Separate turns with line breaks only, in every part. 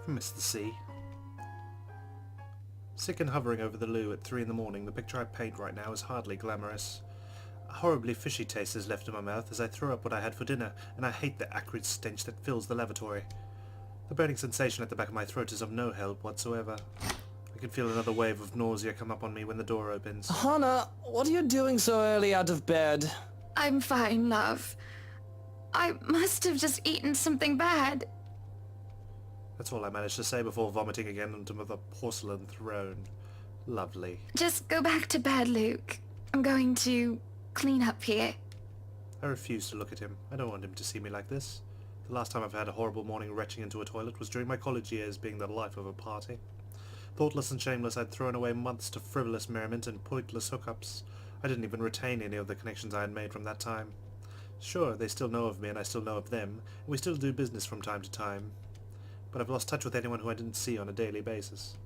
I miss the sea. Sick and hovering over the loo at 3 in the morning, the picture I paint right now is hardly glamorous. A horribly fishy taste is left in my mouth as I throw up what I had for dinner, and I hate the acrid stench that fills the lavatory. The burning sensation at the back of my throat is of no help whatsoever. I can feel another wave of nausea come up on me when the door opens.
Hannah, what are you doing so early out of bed?
I'm fine, love. I must have just eaten something bad.
That's all I managed to say before vomiting again onto the porcelain throne. Lovely.
Just go back to bed, Luke. I'm going to clean up here.
I refuse to look at him. I don't want him to see me like this. The last time I've had a horrible morning retching into a toilet was during my college years, being the life of a party. Thoughtless and shameless, I'd thrown away months to frivolous merriment and pointless hookups. I didn't even retain any of the connections I had made from that time. Sure, they still know of me and I still know of them, and we still do business from time to time. But I've lost touch with anyone who I didn't see on a daily basis.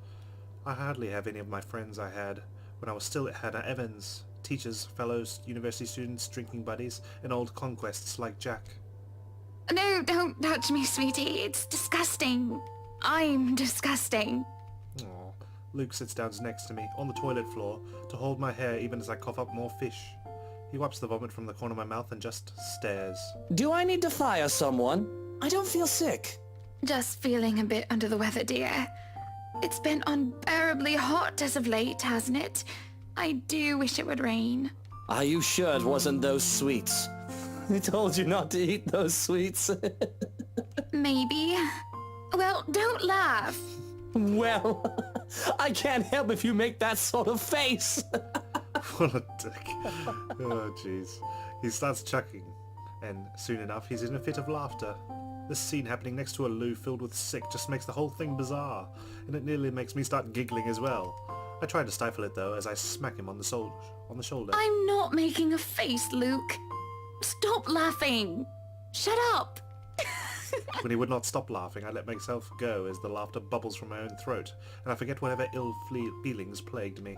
I hardly have any of my friends I had when I was still at Hannah Evans. Teachers, fellows, university students, drinking buddies, and old conquests like Jack.
No, don't touch me, sweetie. It's disgusting. I'm disgusting.
Aww. Luke sits down next to me, on the toilet floor, to hold my hair even as I cough up more fish. He wipes the vomit from the corner of my mouth and just stares.
Do I need to fire someone? I don't feel sick.
Just feeling a bit under the weather, dear. It's been unbearably hot as of late, hasn't it? I do wish it would rain.
Are you sure it wasn't those sweets? I told you not to eat those sweets.
Maybe. Well, don't laugh.
Well, I can't help if you make that sort of face.
What a dick. Oh, jeez. He starts chucking, and soon enough he's in a fit of laughter. This scene happening next to a loo filled with sick just makes the whole thing bizarre, and it nearly makes me start giggling as well. I try to stifle it though as I smack him on the shoulder.
I'm not making a face, Luke. Stop laughing. Shut up.
When he would not stop laughing, I let myself go as the laughter bubbles from my own throat, and I forget whatever ill feelings plagued me.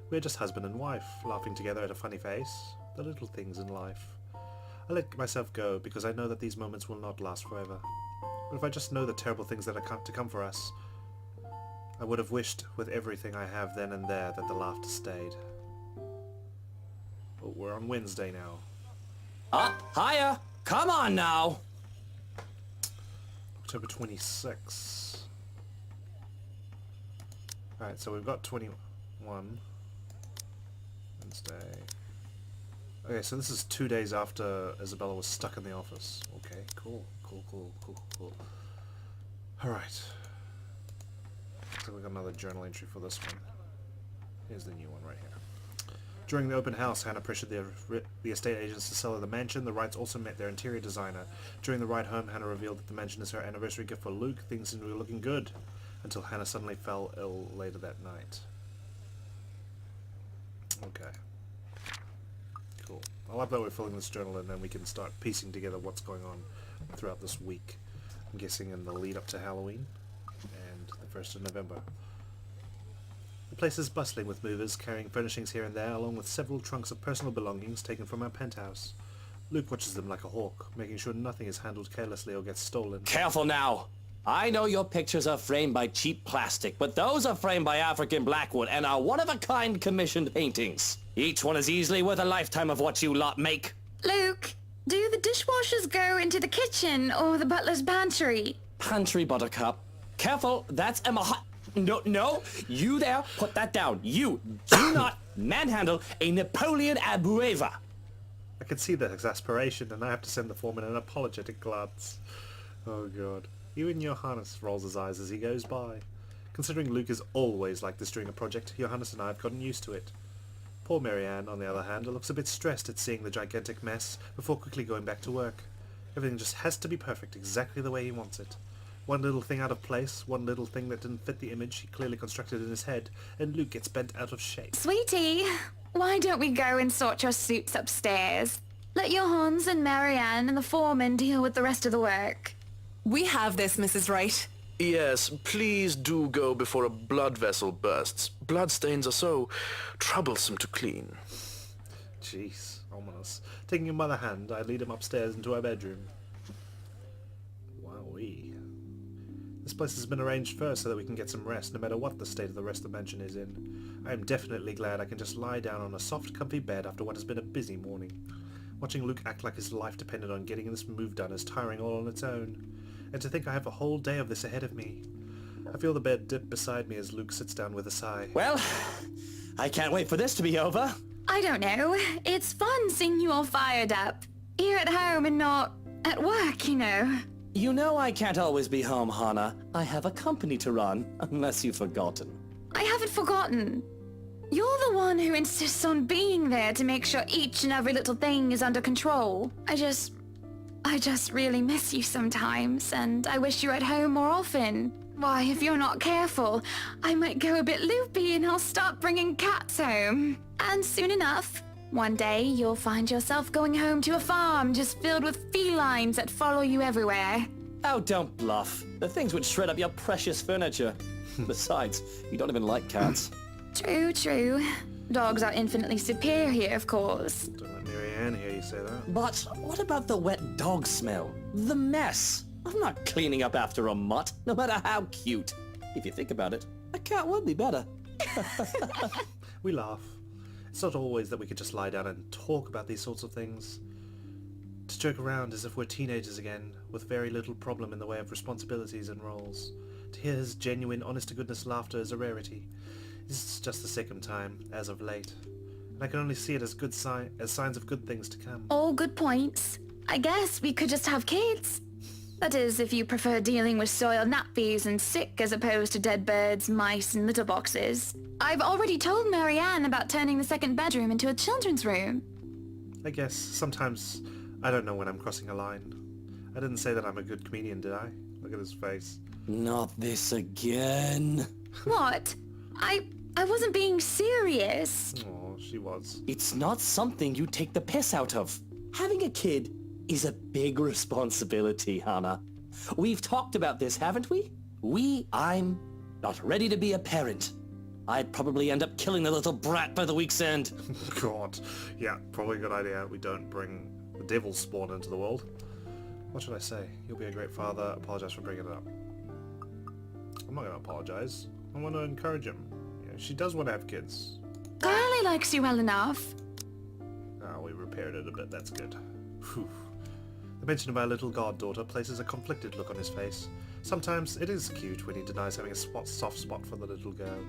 We're just husband and wife, laughing together at a funny face, the little things in life. I let myself go because I know that these moments will not last forever. But if I just know the terrible things that are to come for us, I would have wished with everything I have then and there that the laughter stayed. Oh, we're on Wednesday now.
Hiya! Come on now!
October 26th. Alright, so we've got 21. Wednesday. Okay, so this is 2 days after Isabella was stuck in the office. Okay, cool. Alright. So we got another journal entry for this one. Here's the new one right here. During the open house, Hannah pressured the estate agents to sell her the mansion. The Wrights also met their interior designer. During the ride home, Hannah revealed that the mansion is her anniversary gift for Luke. Things seemed to be looking good, until Hannah suddenly fell ill later that night. Okay. Cool. I love that we're filling this journal and then we can start piecing together what's going on throughout this week. I'm guessing in the lead up to Halloween and the 1st of November. The place is bustling with movers carrying furnishings here and there, along with several trunks of personal belongings taken from our penthouse. Luke watches them like a hawk, making sure nothing is handled carelessly or gets stolen.
Careful now! I know your pictures are framed by cheap plastic, but those are framed by African blackwood and are one-of-a-kind commissioned paintings. Each one is easily worth a lifetime of what you lot make.
Luke, do the dishwashers go into the kitchen or the butler's pantry?
Pantry, Buttercup. Careful, that's Emma. No, you there, put that down. You do not manhandle a Napoleon Abueva.
I can see the exasperation, and I have to send the foreman an apologetic glance. Oh god. Even Johannes rolls his eyes as he goes by. Considering Luke is always like this during a project, Johannes and I have gotten used to it. Poor Marianne, on the other hand, looks a bit stressed at seeing the gigantic mess before quickly going back to work. Everything just has to be perfect, exactly the way he wants it. One little thing out of place, one little thing that didn't fit the image he clearly constructed in his head, and Luke gets bent out of shape.
Sweetie, why don't we go and sort your suits upstairs? Let Johannes and Marianne and the foreman deal with the rest of the work.
We have this, Mrs. Wright.
Yes, please do go before a blood vessel bursts. Bloodstains are so troublesome to clean.
Jeez, ominous. Taking him by the hand, I lead him upstairs into our bedroom. Wowee. This place has been arranged first so that we can get some rest, no matter what the state of the rest of the mansion is in. I am definitely glad I can just lie down on a soft, comfy bed after what has been a busy morning. Watching Luke act like his life depended on getting this move done is tiring all on its own. And to think I have a whole day of this ahead of me. I feel the bed dip beside me as Luke sits down with a sigh.
Well, I can't wait for this to be over.
I don't know. It's fun seeing you all fired up. Here at home and not at work, you know.
You know I can't always be home, Hannah. I have a company to run, unless you've forgotten.
I haven't forgotten. You're the one who insists on being there to make sure each and every little thing is under control. I just really miss you sometimes, and I wish you were at home more often. Why, if you're not careful, I might go a bit loopy and I'll start bringing cats home. And soon enough, one day you'll find yourself going home to a farm just filled with felines that follow you everywhere.
Oh, don't bluff. The things would shred up your precious furniture. Besides, you don't even like cats.
True, true. Dogs are infinitely superior, of course.
Don't let Mary Ann hear you say that.
But what about the wet dog smell? The mess? I'm not cleaning up after a mutt, no matter how cute. If you think about it, a cat would be better.
We laugh. It's not always that we could just lie down and talk about these sorts of things. To joke around as if we're teenagers again, with very little problem in the way of responsibilities and roles. To hear his genuine, honest-to-goodness laughter is a rarity. It's just the second time, as of late. And I can only see it as signs of good things to come.
All good points. I guess we could just have kids. That is, if you prefer dealing with soiled nappies and sick as opposed to dead birds, mice, and litter boxes. I've already told Mary Ann about turning the second bedroom into a children's room.
I guess sometimes I don't know when I'm crossing a line. I didn't say that I'm a good comedian, did I? Look at his face.
Not this again.
What? I wasn't being serious.
Oh, she was.
It's not something you take the piss out of. Having a kid is a big responsibility, Hannah. We've talked about this, haven't we? I'm not ready to be a parent. I'd probably end up killing the little brat by the week's end.
God. Yeah, probably a good idea. We don't bring the devil's spawn into the world. What should I say? You'll be a great father. Apologize for bringing it up. I'm not going to apologize. I want to encourage him. You know, she does want to have kids.
Carly likes you well enough.
Oh, we repaired it a bit. That's good. Whew. The mention of our little goddaughter places a conflicted look on his face. Sometimes it is cute when he denies having a soft spot for the little girl.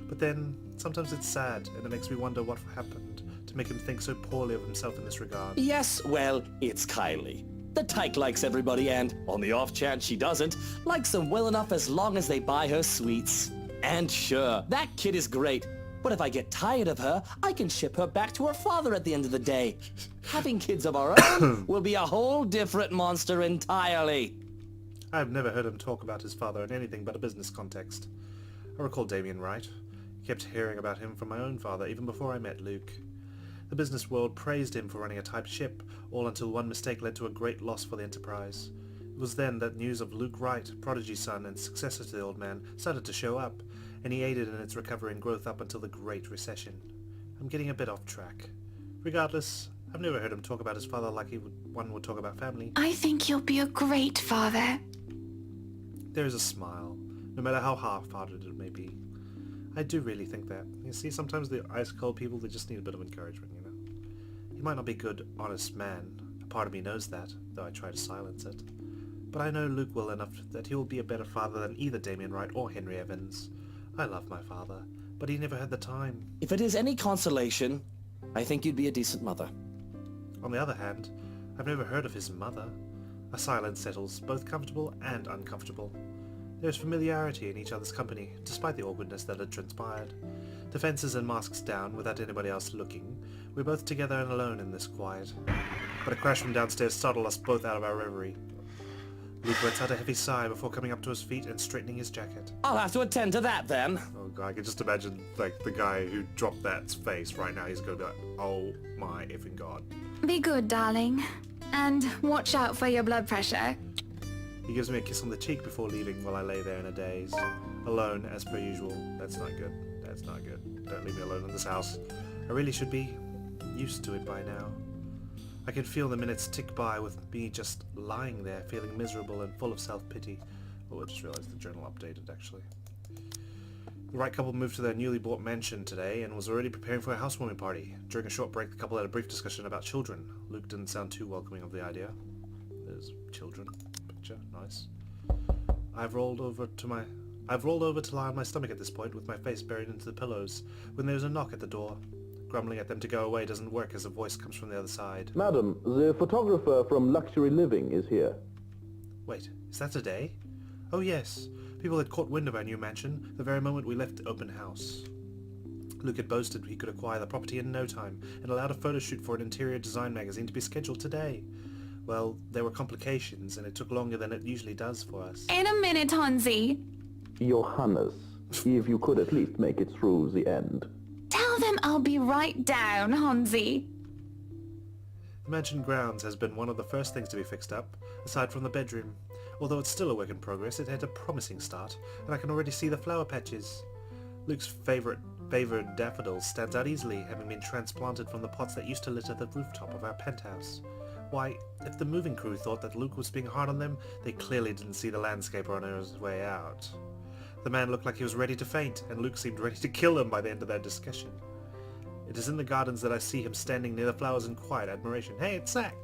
But then, sometimes it's sad, and it makes me wonder what happened to make him think so poorly of himself in this regard.
Yes, well, it's Kylie. The tyke likes everybody and, on the off chance she doesn't, likes them well enough as long as they buy her sweets. And sure, that kid is great. But if I get tired of her, I can ship her back to her father at the end of the day. Having kids of our own will be a whole different monster entirely.
I've never heard him talk about his father in anything but a business context. I recall Damien Wright. I kept hearing about him from my own father even before I met Luke. The business world praised him for running a tight ship, all until one mistake led to a great loss for the enterprise. It was then that news of Luke Wright, prodigy son and successor to the old man, started to show up, and he aided in its recovery and growth up until the Great Recession. I'm getting a bit off track. Regardless, I've never heard him talk about his father like one would talk about family.
I think you'll be a great father.
There is a smile, no matter how half-hearted it may be. I do really think that. You see, sometimes the ice-cold people, they just need a bit of encouragement, you know? He might not be a good, honest man. A part of me knows that, though I try to silence it. But I know Luke well enough that he will be a better father than either Damien Wright or Henry Evans. I love my father, but he never had the time.
If it is any consolation, I think you'd be a decent mother.
On the other hand, I've never heard of his mother. A silence settles, both comfortable and uncomfortable. There is familiarity in each other's company, despite the awkwardness that had transpired. Defenses and masks down, without anybody else looking, we're both together and alone in this quiet. But a crash from downstairs startled us both out of our reverie. Luke lets out a heavy sigh before coming up to his feet and straightening his jacket.
I'll have to attend to that then.
Oh god, I can just imagine, like, the guy who dropped that face right now. He's gonna be like, oh my effing god.
Be good, darling. And watch out for your blood pressure.
He gives me a kiss on the cheek before leaving while I lay there in a daze. Alone, as per usual. That's not good. That's not good. Don't leave me alone in this house. I really should be used to it by now. I can feel the minutes tick by with me just lying there, feeling miserable and full of self-pity, Oh, I just realized the journal updated, actually. The Wright couple moved to their newly bought mansion today and was already preparing for a housewarming party. During a short break, the couple had a brief discussion about children. Luke didn't sound too welcoming of the idea. There's children. Picture. Nice. I've rolled over to lie on my stomach at this point, with my face buried into the pillows, when there's a knock at the door. Grumbling at them to go away doesn't work as a voice comes from the other side.
Madam, the photographer from Luxury Living is here.
Wait, is that today? Oh yes. People had caught wind of our new mansion the very moment we left the open house. Luke had boasted he could acquire the property in no time, and allowed a photo shoot for an interior design magazine to be scheduled today. Well, there were complications, and it took longer than it usually does for us.
In a minute, Hansi.
Johannes, if you could at least make it through the end.
Tell them I'll be right down, Hansi.
The mansion grounds has been one of the first things to be fixed up, aside from the bedroom. Although it's still a work in progress, it had a promising start, and I can already see the flower patches. Luke's favored daffodil stands out easily, having been transplanted from the pots that used to litter the rooftop of our penthouse. Why, if the moving crew thought that Luke was being hard on them, they clearly didn't see the landscaper on his way out. The man looked like he was ready to faint, and Luke seemed ready to kill him by the end of their discussion. It is in the gardens that I see him standing near the flowers in quiet admiration. Hey, it's Zach!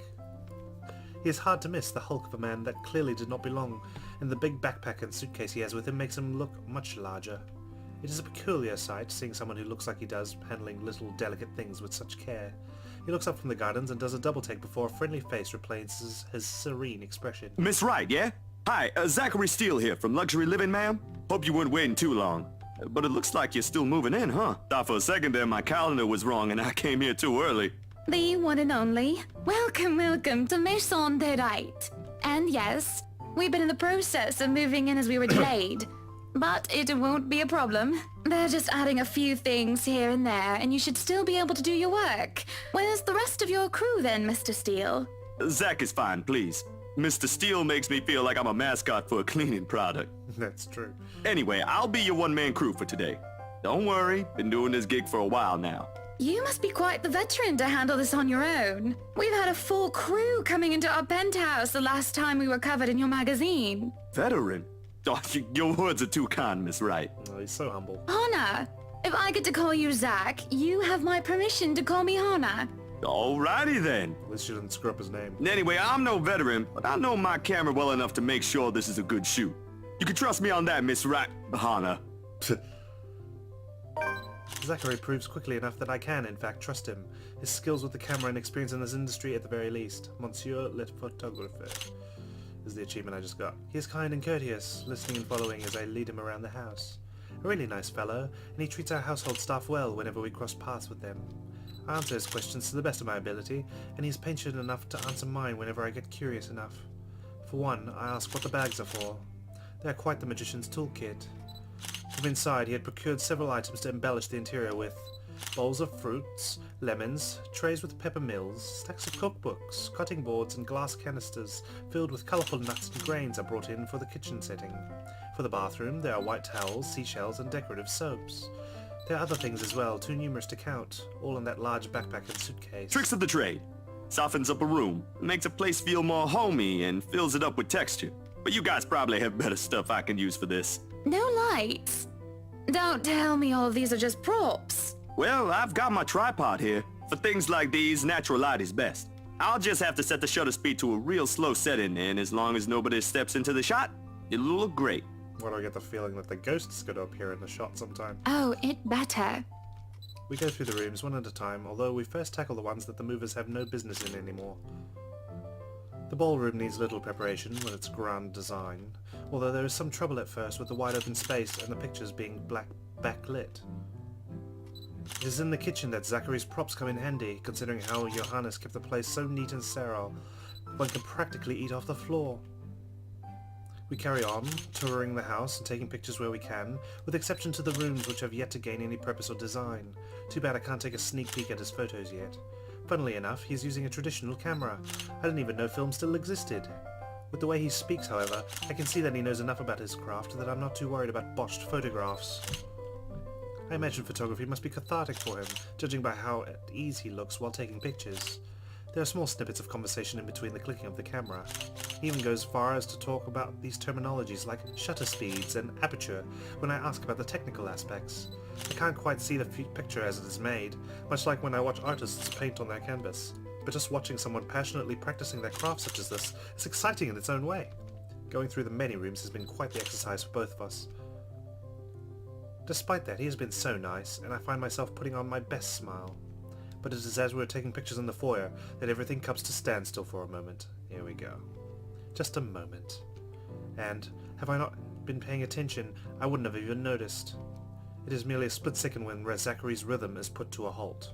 He is hard to miss, the hulk of a man that clearly did not belong, and the big backpack and suitcase he has with him makes him look much larger. It is a peculiar sight, seeing someone who looks like he does, handling little delicate things with such care. He looks up from the gardens and does a double take before a friendly face replaces his serene expression.
Miss Wright, yeah? Hi, Zachary Steele here from Luxury Living, ma'am. Hope you weren't waiting too long. But it looks like you're still moving in, huh? Thought for a second there my calendar was wrong and I came here too early.
The one and only. Welcome, welcome to Maison de Wright. And yes, we've been in the process of moving in as we were delayed. But it won't be a problem. They're just adding a few things here and there, and you should still be able to do your work. Where's the rest of your crew then, Mr. Steele?
Zach is fine, please. Mr. Steele makes me feel like I'm a mascot for a cleaning product.
That's true.
Anyway, I'll be your one-man crew for today. Don't worry, been doing this gig for a while now.
You must be quite the veteran to handle this on your own. We've had a full crew coming into our penthouse the last time we were covered in your magazine.
Veteran? Oh, your words are too kind, Miss Wright.
Oh, he's so humble.
Hannah, if I get to call you Zach, you have my permission to call me Hannah.
Alrighty then.
At least you didn't screw up his name.
Anyway, I'm no veteran, but I know my camera well enough to make sure this is a good shoot. You can trust me on that, Miss Wright, Hannah.
Zachary proves quickly enough that I can, in fact, trust him. His skills with the camera and experience in this industry at the very least. Monsieur le photographe is the achievement I just got. He is kind and courteous, listening and following as I lead him around the house. A really nice fellow, and he treats our household staff well whenever we cross paths with them. I answer his questions to the best of my ability, and he's patient enough to answer mine whenever I get curious enough. For one, I ask what the bags are for. They are quite the magician's toolkit. From inside, he had procured several items to embellish the interior with. Bowls of fruits, lemons, trays with peppermills, stacks of cookbooks, cutting boards and glass canisters filled with colourful nuts and grains are brought in for the kitchen setting. For the bathroom, there are white towels, seashells and decorative soaps. There are other things as well, too numerous to count, all in that large backpack and suitcase.
Tricks of the trade. Softens up a room, makes a place feel more homey, and fills it up with texture. But you guys probably have better stuff I can use for this.
No lights. Don't tell me all of these are just props.
Well, I've got my tripod here. For things like these, natural light is best. I'll just have to set the shutter speed to a real slow setting, and as long as nobody steps into the shot, it'll look great.
Why do I get the feeling that the ghosts could appear in the shot sometime?
Oh, it better.
We go through the rooms one at a time, although we first tackle the ones that the movers have no business in anymore. The ballroom needs little preparation with its grand design, although there is some trouble at first with the wide open space and the pictures being backlit. It is in the kitchen that Zachary's props come in handy, considering how Johannes kept the place so neat and sterile, one can practically eat off the floor. We carry on, touring the house and taking pictures where we can, with exception to the rooms which have yet to gain any purpose or design. Too bad I can't take a sneak peek at his photos yet. Funnily enough, he's using a traditional camera. I didn't even know film still existed. With the way he speaks, however, I can see that he knows enough about his craft that I'm not too worried about botched photographs. I imagine photography must be cathartic for him, judging by how at ease he looks while taking pictures. There are small snippets of conversation in between the clicking of the camera. He even goes far as to talk about these terminologies like shutter speeds and aperture when I ask about the technical aspects. I can't quite see the picture as it is made, much like when I watch artists paint on their canvas. But just watching someone passionately practicing their craft such as this is exciting in its own way. Going through the many rooms has been quite the exercise for both of us. Despite that, he has been so nice, and I find myself putting on my best smile. But it is as we're taking pictures in the foyer that everything comes to standstill for a moment. Here we go. Just a moment. And, have I not been paying attention, I wouldn't have even noticed. It is merely a split second when Zachary's rhythm is put to a halt.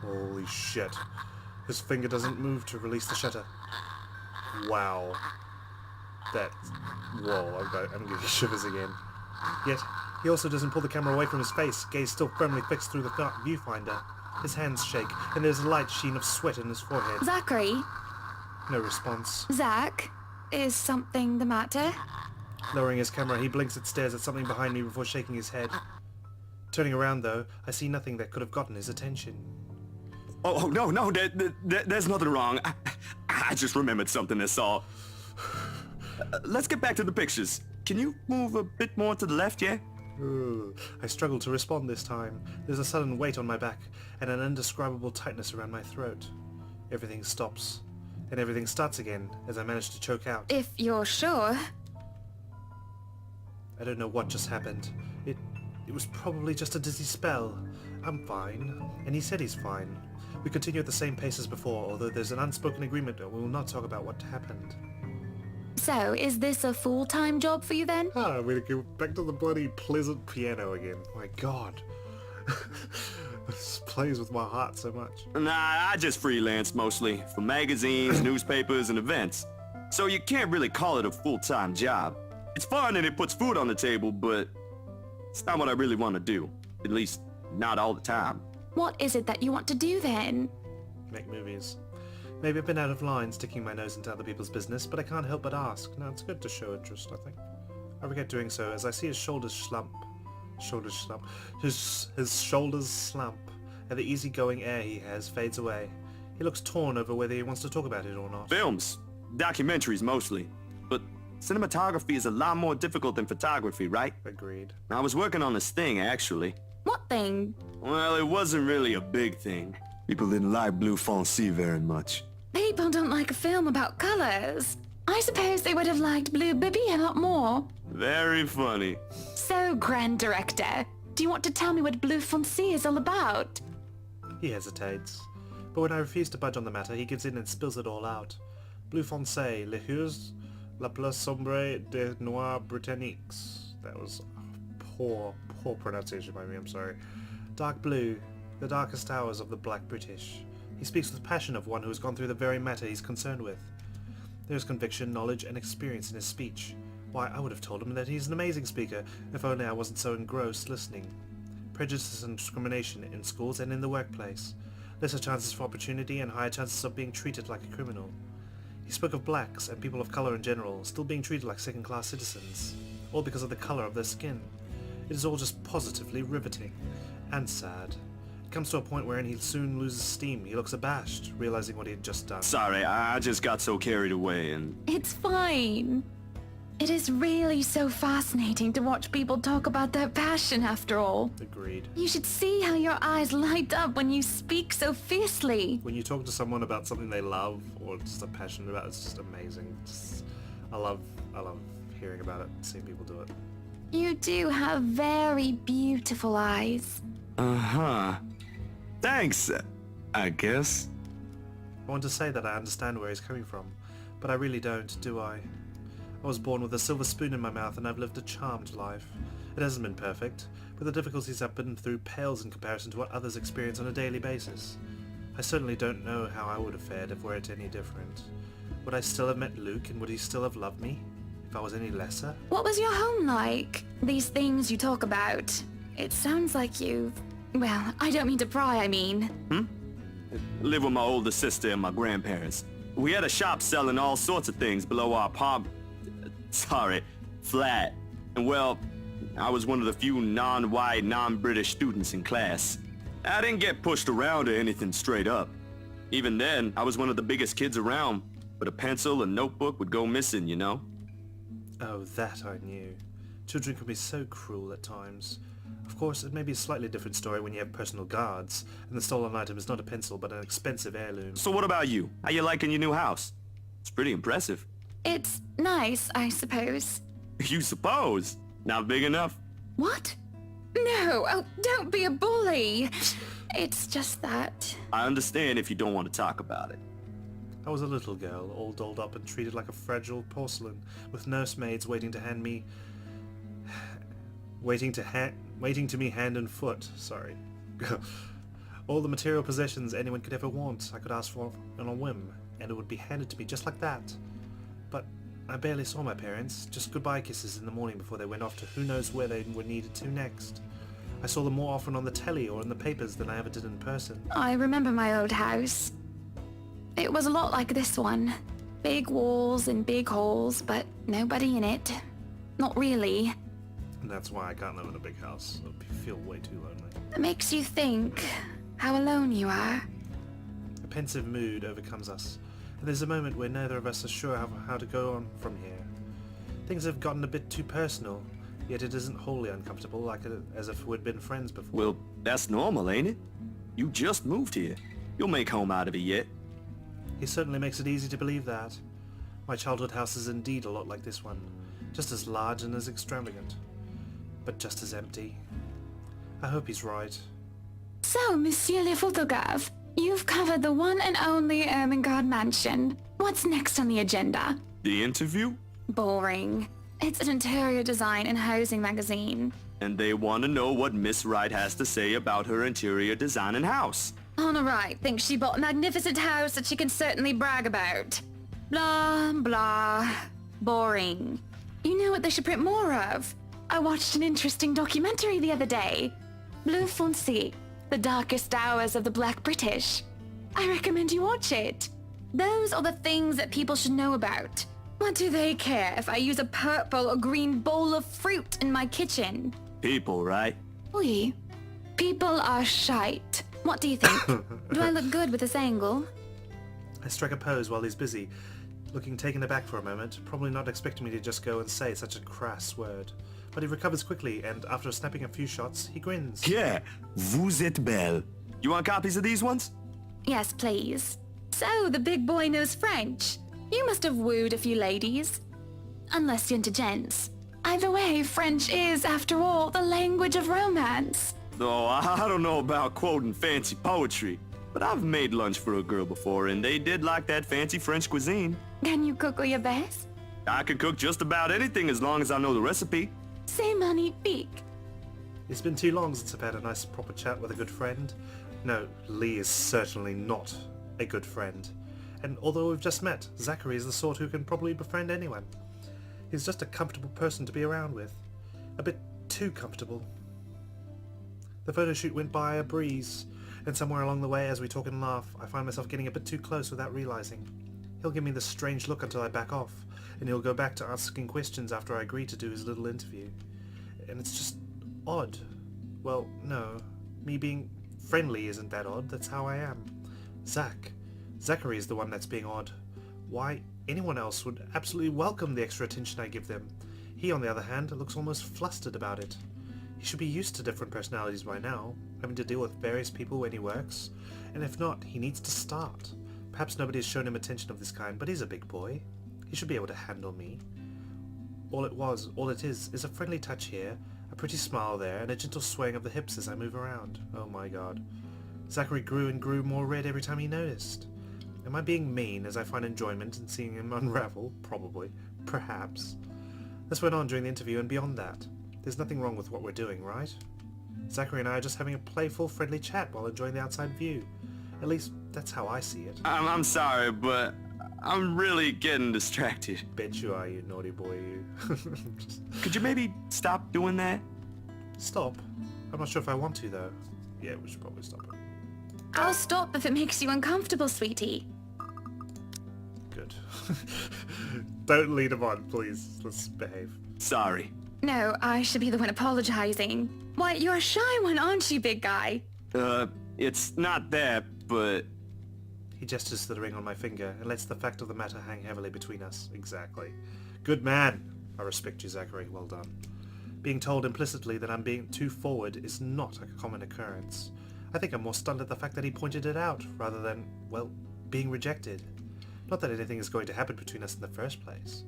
Holy shit. His finger doesn't move to release the shutter. Wow. Whoa, I'm getting shivers again. Yet, he also doesn't pull the camera away from his face, gaze still firmly fixed through the viewfinder. His hands shake, and there's a light sheen of sweat in his forehead.
Zachary?
No response.
Zach? Is something the matter?
Lowering his camera, he blinks and stares at something behind me before shaking his head. Turning around, though, I see nothing that could have gotten his attention.
Oh, no, there's nothing wrong. I just remembered something, that's all. Let's get back to the pictures. Can you move a bit more to the left, yeah?
I struggle to respond this time. There's a sudden weight on my back and an indescribable tightness around my throat. Everything stops, and everything starts again as I manage to choke out.
If you're sure.
I don't know what just happened. It was probably just a dizzy spell. I'm fine, and he said he's fine. We continue at the same pace as before, although there's an unspoken agreement that we will not talk about what happened.
So, is this a full-time job for you then?
I'm gonna go back to the bloody pleasant piano again. My god. This plays with my heart so much.
Nah, I just freelance mostly, for magazines, newspapers, and events. So you can't really call it a full-time job. It's fun and it puts food on the table, but it's not what I really want to do. At least, not all the time.
What is it that you want to do then?
Make movies. Maybe I've been out of line sticking my nose into other people's business, but I can't help but ask. No, it's good to show interest, I think. I regret doing so as I see his shoulders slump. His shoulders slump, and the easygoing air he has fades away. He looks torn over whether he wants to talk about it or not.
Films. Documentaries mostly. But cinematography is a lot more difficult than photography, right?
Agreed.
I was working on this thing, actually.
What thing?
Well, it wasn't really a big thing. People didn't like Blue Fonzie very much.
People don't like a film about colors. I suppose they would have liked Blue Bibby a lot more.
Very funny.
So, Grand Director, do you want to tell me what Blue Fonzie is all about?
He hesitates. But when I refuse to budge on the matter, he gives in and spills it all out. Blue Fonzie, les hues, la plus sombre des noirs britanniques. That was poor pronunciation by me, I'm sorry. Dark blue, the darkest hours of the black British. He speaks with passion of one who has gone through the very matter he's concerned with. There is conviction, knowledge, and experience in his speech. Why, I would have told him that he's an amazing speaker, if only I wasn't so engrossed listening. Prejudice and discrimination in schools and in the workplace. Lesser chances for opportunity and higher chances of being treated like a criminal. He spoke of blacks and people of color in general, still being treated like second-class citizens, all because of the color of their skin. It is all just positively riveting. And sad. It comes to a point wherein he soon loses steam. He looks abashed, realizing what he had just done.
Sorry, I just got so carried away and...
It's fine. It is really so fascinating to watch people talk about their passion after all.
Agreed.
You should see how your eyes light up when you speak so fiercely.
When you talk to someone about something they love or just are passionate about, it's just amazing. I love hearing about it, seeing people do it.
You do have very beautiful eyes.
Uh-huh. Thanks, I guess.
I want to say that I understand where he's coming from, but I really don't, do I? I was born with a silver spoon in my mouth and I've lived a charmed life. It hasn't been perfect, but the difficulties I've been through pales in comparison to what others experience on a daily basis. I certainly don't know how I would have fared if were it any different. Would I still have met Luke and would he still have loved me? If I was any lesser?
What was your home like? These things you talk about. It sounds like you've... Well, I don't mean to pry, I mean.
Live with my older sister and my grandparents. We had a shop selling all sorts of things below our flat. And well, I was one of the few non-white, non-British students in class. I didn't get pushed around or anything straight up. Even then, I was one of the biggest kids around, but a pencil and notebook would go missing, you know?
Oh, that I knew. Children can be so cruel at times. Of course, it may be a slightly different story when you have personal guards, and the stolen item is not a pencil but an expensive heirloom.
So what about you? How you liking your new house? It's pretty impressive.
It's nice, I suppose.
You suppose? Not big enough?
What? No, oh, don't be a bully. It's just that.
I understand if you don't want to talk about it.
I was a little girl, all dolled up and treated like a fragile porcelain, with nursemaids waiting to me hand and foot. Sorry. All the material possessions anyone could ever want, I could ask for on a whim, and it would be handed to me just like that. But I barely saw my parents, just goodbye kisses in the morning before they went off to who knows where they were needed to next. I saw them more often on the telly or in the papers than I ever did in person.
I remember my old house. It was a lot like this one. Big walls and big halls, but nobody in it. Not really.
And that's why I can't live in a big house. I feel way too lonely.
It makes you think how alone you are.
A pensive mood overcomes us, and there's a moment where neither of us are sure how to go on from here. Things have gotten a bit too personal, yet it isn't wholly uncomfortable, as if we'd been friends before.
Well, that's normal, ain't it? You just moved here. You'll make home out of it yet.
He certainly makes it easy to believe that. My childhood house is indeed a lot like this one, just as large and as extravagant, but just as empty. I hope he's right.
So, Monsieur le Photographe, you've covered the one and only Ermengarde Mansion. What's next on the agenda?
The interview?
Boring. It's an interior design and housing magazine.
And they want to know what Miss Wright has to say about her interior design and house.
Honor Wright thinks she bought a magnificent house that she can certainly brag about. Blah, blah. Boring. You know what they should print more of? I watched an interesting documentary the other day. Bleu Foncé, the darkest hours of the Black British. I recommend you watch it. Those are the things that people should know about. What do they care if I use a purple or green bowl of fruit in my kitchen?
People, right?
Oui. People are shite. What do you think? Do I look good with this angle?
I strike a pose while he's busy, looking taken aback for a moment, probably not expecting me to just go and say such a crass word. But he recovers quickly, and after snapping a few shots, he grins.
Yeah, vous êtes belle. You want copies of these ones?
Yes, please. So, the big boy knows French. You must have wooed a few ladies. Unless you're into gents. Either way, French is, after all, the language of romance.
Though I don't know about quoting fancy poetry, but I've made lunch for a girl before, and they did like that fancy French cuisine.
Can you cook your best?
I can cook just about anything as long as I know the recipe.
C'est magnifique.
It's been too long since I've had a nice proper chat with a good friend. No, Lee is certainly not a good friend. And although we've just met, Zachary is the sort who can probably befriend anyone. He's just a comfortable person to be around with. A bit too comfortable. The photo shoot went by a breeze, and somewhere along the way as we talk and laugh, I find myself getting a bit too close without realizing. He'll give me this strange look until I back off, and he'll go back to asking questions after I agree to do his little interview. And it's just odd. Well, no. Me being friendly isn't that odd, that's how I am. Zachary is the one that's being odd. Why, anyone else would absolutely welcome the extra attention I give them. He, on the other hand, looks almost flustered about it. He should be used to different personalities by now, having to deal with various people when he works, and if not, he needs to start. Perhaps nobody has shown him attention of this kind, but he's a big boy. He should be able to handle me. All it is a friendly touch here, a pretty smile there, and a gentle swaying of the hips as I move around. Oh my god. Zachary grew and grew more red every time he noticed. Am I being mean as I find enjoyment in seeing him unravel? Probably. Perhaps. This went on during the interview and beyond that. There's nothing wrong with what we're doing, right? Zachary and I are just having a playful, friendly chat while enjoying the outside view. At least, that's how I see it.
I'm sorry, but I'm really getting distracted.
Bet you are, you naughty boy, you.
Could you maybe stop doing that?
Stop? I'm not sure if I want to, though. Yeah, we should probably stop it.
I'll stop if it makes you uncomfortable, sweetie.
Good. Don't lead him on, please. Let's behave.
Sorry.
No, I should be the one apologizing. Why, you're a shy one, aren't you, big guy?
It's not that, but...
He gestures to the ring on my finger and lets the fact of the matter hang heavily between us. Exactly. Good man! I respect you, Zachary. Well done. Being told implicitly that I'm being too forward is not a common occurrence. I think I'm more stunned at the fact that he pointed it out, rather than, well, being rejected. Not that anything is going to happen between us in the first place.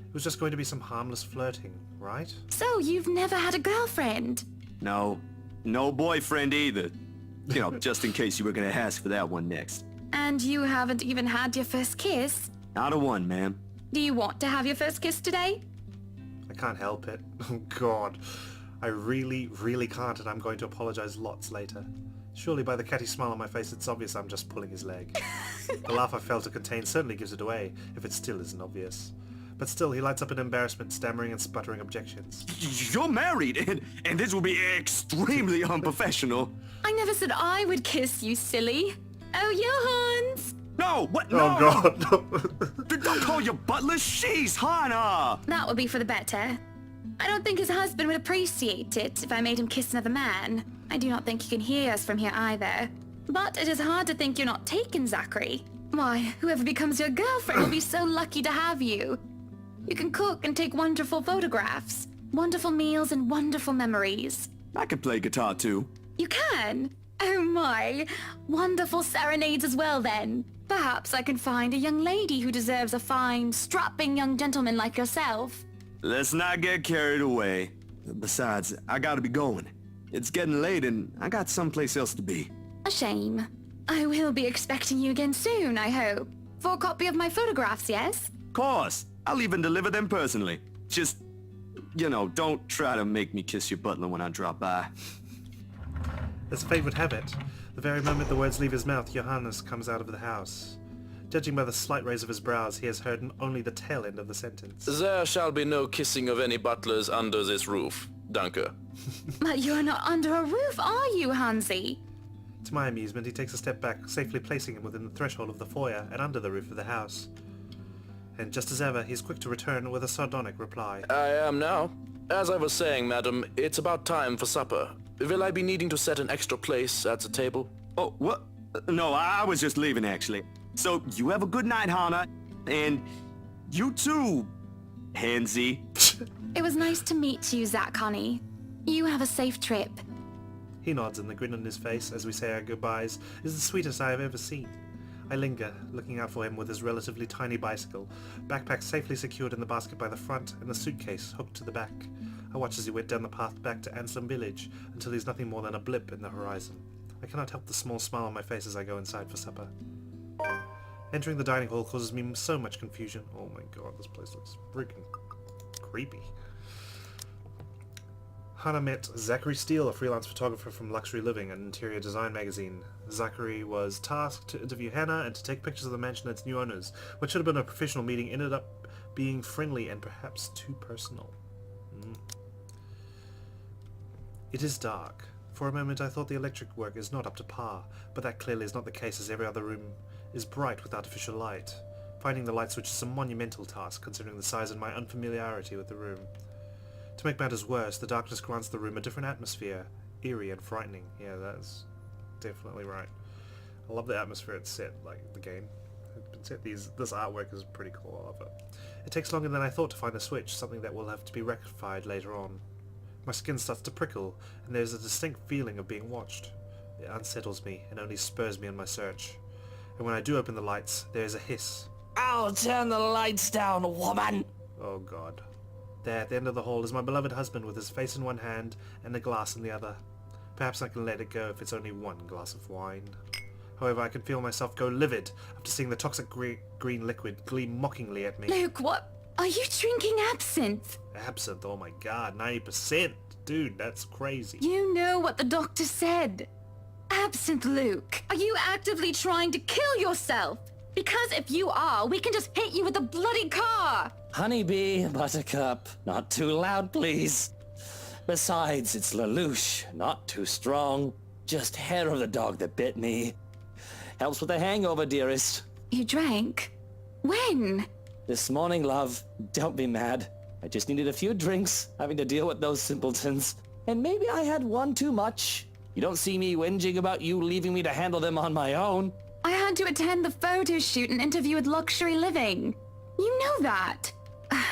It was just going to be some harmless flirting, right?
So you've never had a girlfriend?
No. No boyfriend either. You know, just in case you were gonna ask for that one next.
And you haven't even had your first kiss?
Not a one, ma'am.
Do you want to have your first kiss today?
I can't help it. Oh god. I really, really can't, and I'm going to apologize lots later. Surely by the catty smile on my face it's obvious I'm just pulling his leg. The laugh I failed to contain certainly gives it away, if it still isn't obvious. But still, he lights up in embarrassment, stammering and sputtering objections.
You're married, and this will be extremely unprofessional.
I never said I would kiss you, silly. Oh, Johans!
No, what?
Oh
No!
god, no.
Don't call your butler. She's Hannah.
That would be for the better. I don't think his husband would appreciate it if I made him kiss another man. I do not think he can hear us from here either. But it is hard to think you're not taken, Zachary. Why, whoever becomes your girlfriend will be so lucky to have you. You can cook and take wonderful photographs, wonderful meals and wonderful memories.
I can play guitar too.
You can? Oh my. Wonderful serenades as well then. Perhaps I can find a young lady who deserves a fine, strapping young gentleman like yourself.
Let's not get carried away. Besides, I gotta be going. It's getting late and I got someplace else to be.
A shame. I will be expecting you again soon, I hope. For a copy of my photographs, yes?
Course, I'll even deliver them personally. Just, you know, don't try to make me kiss your butler when I drop by.
As fate would have it, the very moment the words leave his mouth, Johannes comes out of the house. Judging by the slight raise of his brows, he has heard only the tail end of the sentence.
There shall be no kissing of any butlers under this roof. Danke.
But you're not under a roof, are you, Hansi?
To my amusement, he takes a step back, safely placing him within the threshold of the foyer and under the roof of the house. And just as ever, he's quick to return with a sardonic reply.
I am now. As I was saying, madam, it's about time for supper. Will I be needing to set an extra place at the table?
Oh, what? No, I was just leaving, actually. So, you have a good night, Hannah. And you too, Hansi.
It was nice to meet you, Zach, honey. You have a safe trip.
He nods, and the grin on his face as we say our goodbyes is the sweetest I have ever seen. I linger, looking out for him with his relatively tiny bicycle, backpack safely secured in the basket by the front and the suitcase hooked to the back. I watch as he went down the path back to Anselm Village until he's nothing more than a blip in the horizon. I cannot help the small smile on my face as I go inside for supper. Entering the dining hall causes me so much confusion. Oh my god, this place looks freaking creepy. Hannah met Zachary Steele, a freelance photographer from Luxury Living, an interior design magazine. Zachary was tasked to interview Hannah and to take pictures of the mansion and its new owners. What should have been a professional meeting ended up being friendly and perhaps too personal. It is dark. For a moment I thought the electric work is not up to par, but that clearly is not the case as every other room is bright with artificial light. Finding the light switch is a monumental task considering the size and my unfamiliarity with the room. To make matters worse, the darkness grants the room a different atmosphere, eerie and frightening. Yeah, that's definitely right. I love the atmosphere it's set, like the game. This artwork is pretty cool, I love it. It takes longer than I thought to find the switch, something that will have to be rectified later on. My skin starts to prickle, and there's a distinct feeling of being watched. It unsettles me, and only spurs me on my search. And when I do open the lights, there is a hiss.
I'll turn the lights down, woman!
Oh god. There, at the end of the hall, is my beloved husband with his face in one hand and a glass in the other. Perhaps I can let it go if it's only one glass of wine. However, I can feel myself go livid after seeing the toxic green liquid gleam mockingly at me.
Luke, what? Are you drinking absinthe?
Absinthe, oh my god, 90%! Dude, that's crazy.
You know what the doctor said. Absinthe, Luke. Are you actively trying to kill yourself? Because if you are, we can just hit you with a bloody car!
Honeybee, Buttercup, not too loud, please. Besides, it's Lelouch, not too strong. Just hair of the dog that bit me. Helps with the hangover, dearest.
You drank? When?
This morning, love. Don't be mad. I just needed a few drinks, having to deal with those simpletons. And maybe I had one too much. You don't see me whinging about you leaving me to handle them on my own.
I had to attend the photo shoot and interview with Luxury Living. You know that.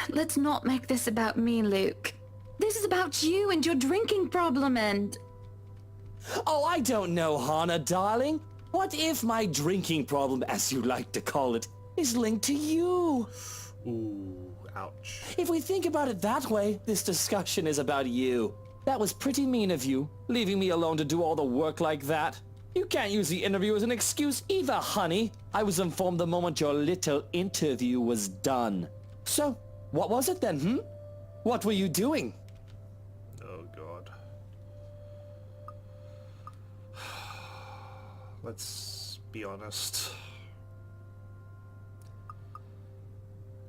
Let's not make this about me, Luke. This is about you and your drinking problem and...
Oh, I don't know, Hannah, darling. What if my drinking problem, as you like to call it, is linked to you?
Ooh, ouch.
If we think about it that way, this discussion is about you. That was pretty mean of you, leaving me alone to do all the work like that. You can't use the interview as an excuse either, honey. I was informed the moment your little interview was done. So, what was it then, What were you doing?
Oh, God. Let's be honest.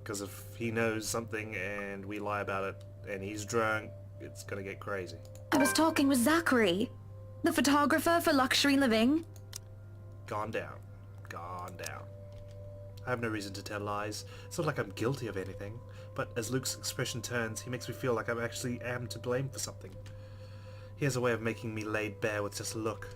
Because if he knows something and we lie about it and he's drunk, it's gonna get crazy.
I was talking with Zachary, the photographer for Luxury Living.
Gone down. Gone down. I have no reason to tell lies. It's not like I'm guilty of anything. But as Luke's expression turns, he makes me feel like I actually am to blame for something. He has a way of making me laid bare with just a look.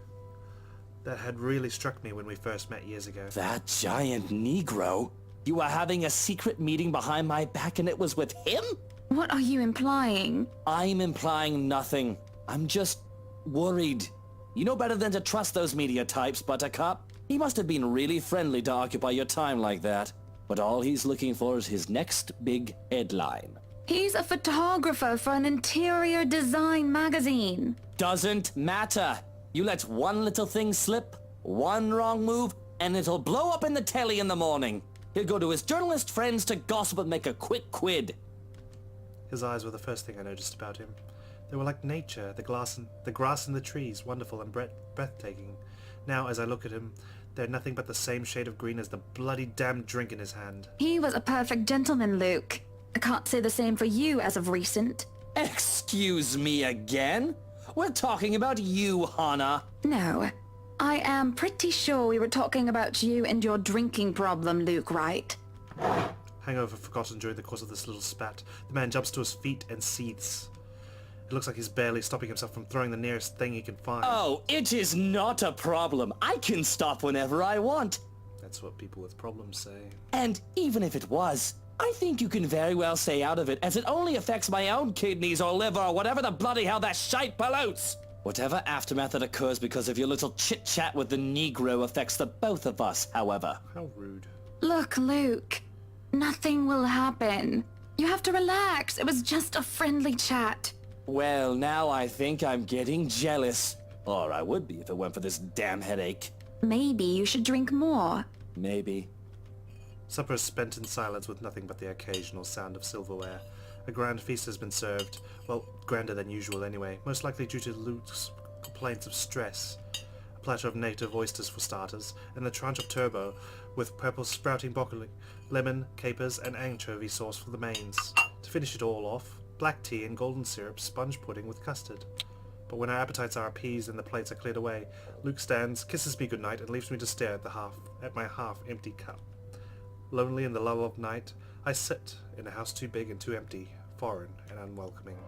That had really struck me when we first met years ago.
That giant Negro? You were having a secret meeting behind my back and it was with him?
What are you implying?
I'm implying nothing. I'm just worried. You know better than to trust those media types, Buttercup. He must have been really friendly to occupy your time like that. But all he's looking for is his next big headline.
He's a photographer for an interior design magazine.
Doesn't matter. You let one little thing slip, one wrong move, and it'll blow up in the telly in the morning. He'll go to his journalist friends to gossip and make a quick quid.
His eyes were the first thing I noticed about him. They were like nature, the grass and the trees, wonderful and breathtaking. Now, as I look at him, they're nothing but the same shade of green as the bloody damn drink in his hand.
He was a perfect gentleman, Luke. I can't say the same for you as of recent.
Excuse me again? We're talking about you, Hannah.
No, I am pretty sure we were talking about you and your drinking problem, Luke, Wright.
Hangover forgotten during the course of this little spat, the man jumps to his feet and seethes. It looks like he's barely stopping himself from throwing the nearest thing he can find.
Oh, it is not a problem. I can stop whenever I want.
That's what people with problems say.
And even if it was, I think you can very well stay out of it, as it only affects my own kidneys or liver or whatever the bloody hell that shite pollutes. Whatever aftermath that occurs because of your little chit-chat with the Negro affects the both of us, however.
How rude.
Look, Luke, nothing will happen. You have to relax. It was just a friendly chat.
Well, now I think I'm getting jealous. Or I would be if it weren't for this damn headache.
Maybe you should drink more.
Maybe.
Supper is spent in silence with nothing but the occasional sound of silverware. A grand feast has been served. Well, grander than usual anyway, most likely due to Luke's complaints of stress. A platter of native oysters for starters, and a tranche of turbot with purple sprouting broccoli, lemon, capers, and anchovy sauce for the mains. To finish it all off, black tea and golden syrup sponge pudding with custard. But when our appetites are appeased and the plates are cleared away, Luke stands, kisses me goodnight, and leaves me to stare at my half-empty cup. Lonely in the lull of night, I sit in a house too big and too empty, foreign and unwelcoming.